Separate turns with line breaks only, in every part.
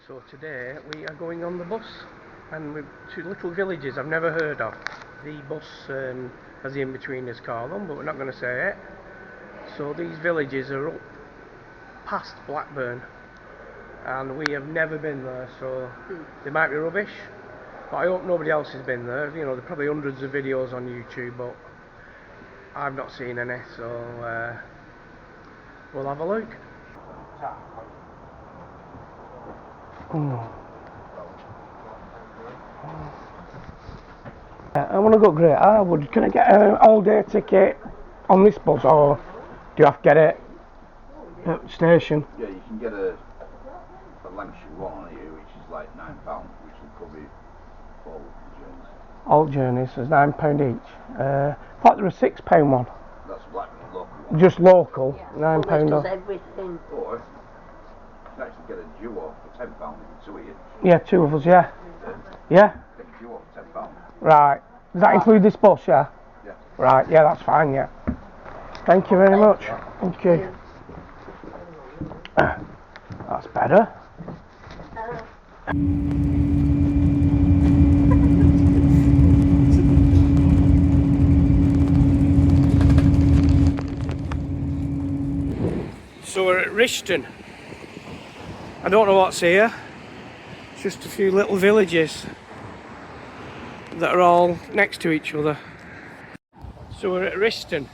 So today we are going on the bus, and we're to little villages I've never heard of. The bus has the in-betweeners call them, but we're not going to say it. So these villages are up past Blackburn, and we have never been there, so they might be rubbish, but I hope nobody else has been there. You know, there are probably hundreds of videos on YouTube, but I've not seen any, so we'll have a look. I want to go Great Harwood. Can I get an all-day ticket on this bus, or do you have to get it at the station?
Yeah, you can get a Lancashire one here, which is like £9, which will cover all journeys.
All journeys, so it's £9 each. I thought there was a £6 one.
That's Blackburn local one.
Just local,
yeah.
£9.
Does everything.
Or you can actually get a duo for £10 if two of you.
Yeah, two of us, yeah. Yeah?
Get a duo for £10.
Right. Does that include this bus, yeah?
Yeah.
Right, yeah, that's fine, yeah. Thank you very much. Thank you. That's better. So we're at Rishton. I don't know what's here. It's just a few little villages that are all next to each other. So we're at Rishton,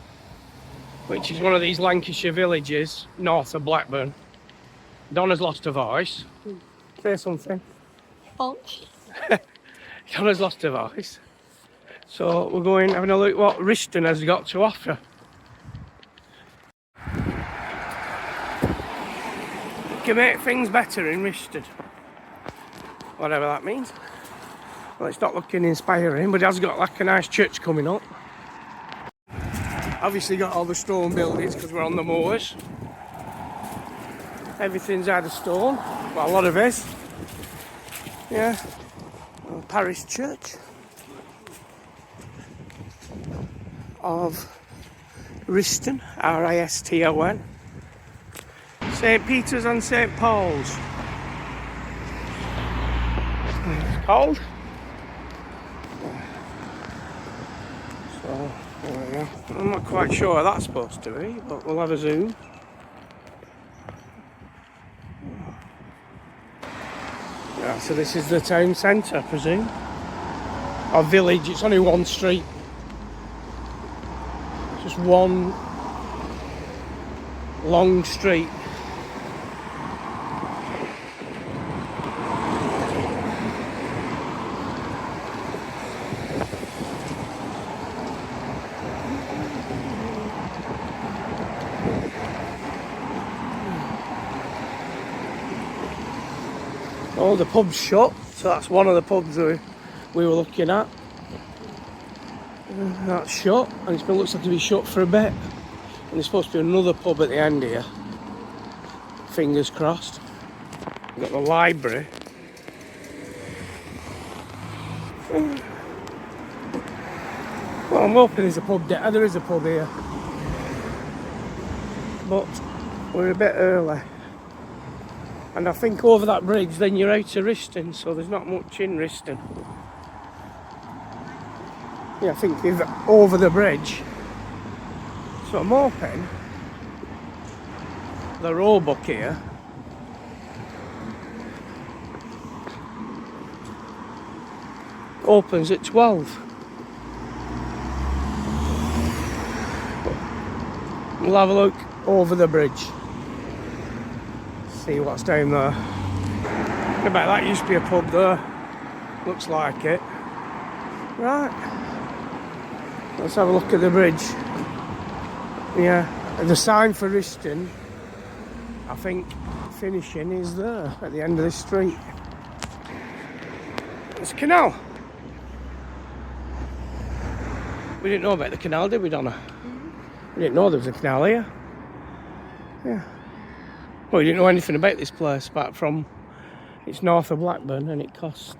which is one of these Lancashire villages north of Blackburn. Donna's lost her voice. Say something. Donna's lost her voice. So we're going having a look at what Rishton has got to offer. You can make things better in Rishton. Whatever that means. Well, it's not looking inspiring, but it has got like a nice church coming up. Obviously got all the stone buildings because we're on the moors. Everything's out of stone, well, a lot of it. Yeah, parish church of Rishton, R-I-S-T-O-N. St. Peter's and St. Paul's. It's called. So, there we go. I'm not quite sure what that's supposed to be, but we'll have a zoom. Yeah, so this is the town centre, I presume. Or village, it's only one street. Just one long street. Oh, the pub's shut, so that's one of the pubs we were looking at. That's shut, and it looks like to be shut for a bit. And there's supposed to be another pub at the end here. Fingers crossed. We've got the library. Well, I'm hoping there's a pub there. There is a pub here. But we're a bit early. And I think over that bridge then you're out of Rishton, so there's not much in Rishton. Yeah, I think if over the bridge. So I'm hoping the roebuck here opens at 12. We'll have a look over the bridge. See what's down there. I bet that used to be a pub there. Looks like it. Right. Let's have a look at the bridge. Yeah, the sign for Rishton, I think finishing is there at the end of the street. It's a canal. We didn't know about the canal, did we, Donna? We didn't know there was a canal here. Yeah. Well, we didn't know anything about this place apart from it's north of Blackburn, and it cost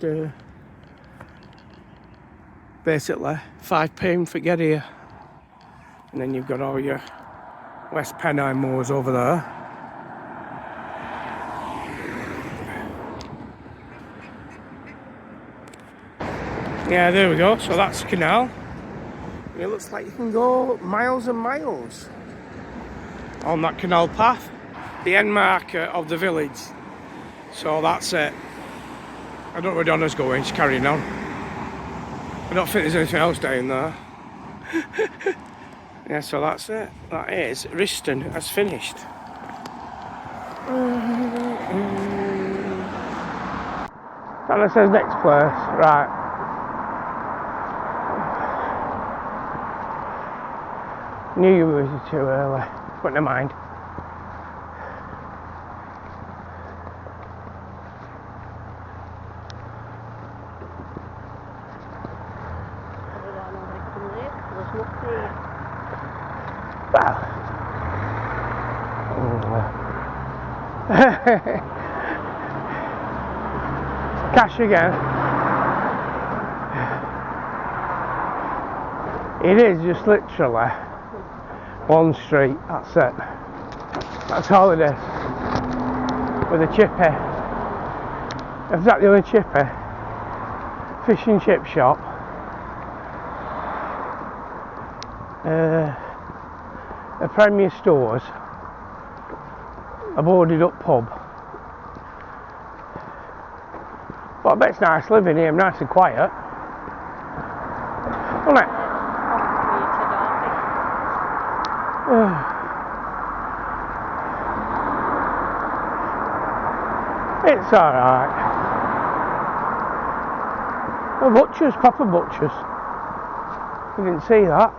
basically £5 for get here. And then you've got all your West Pennine moors over there. Yeah, there we go. So that's Canal. It looks like you can go miles and miles on that canal path. The end marker of the village. So that's it. I don't know where Donna's going, she's carrying on. I don't think there's anything else down there. Yeah, so that's it. That is, Rishton has finished. Donna says next place, right. Knew you were too early, but never mind. Well, cash again. It is just literally one street, that's it. That's all it is. With a chippy. Is that the only chippy? Fish and chip shop. A Premier Stores. A boarded up pub. But I bet it's nice living here, nice and quiet. Isn't it? It's alright. Oh, butchers, proper butchers. You didn't see that.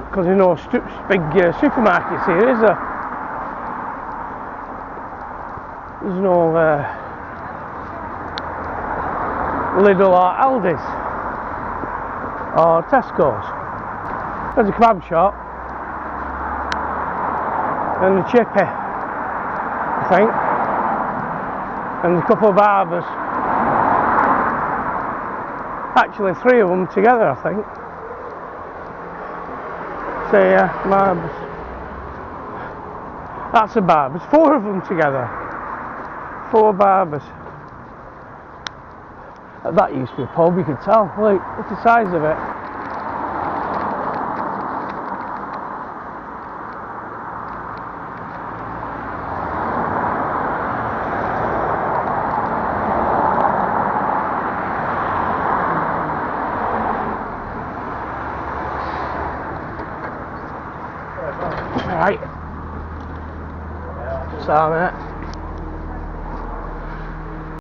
Because there's no big supermarkets here, is there? There's no Lidl or Aldi's or Tesco's. There's a kebab shop and a chippy, I think, and a couple of barbers. Actually 3 of them together, I think. So yeah, barbers. That's a barber's. 4 of them together. 4 barbers. That used to be a pub, you could tell. Look at the size of it. Right. So, mate.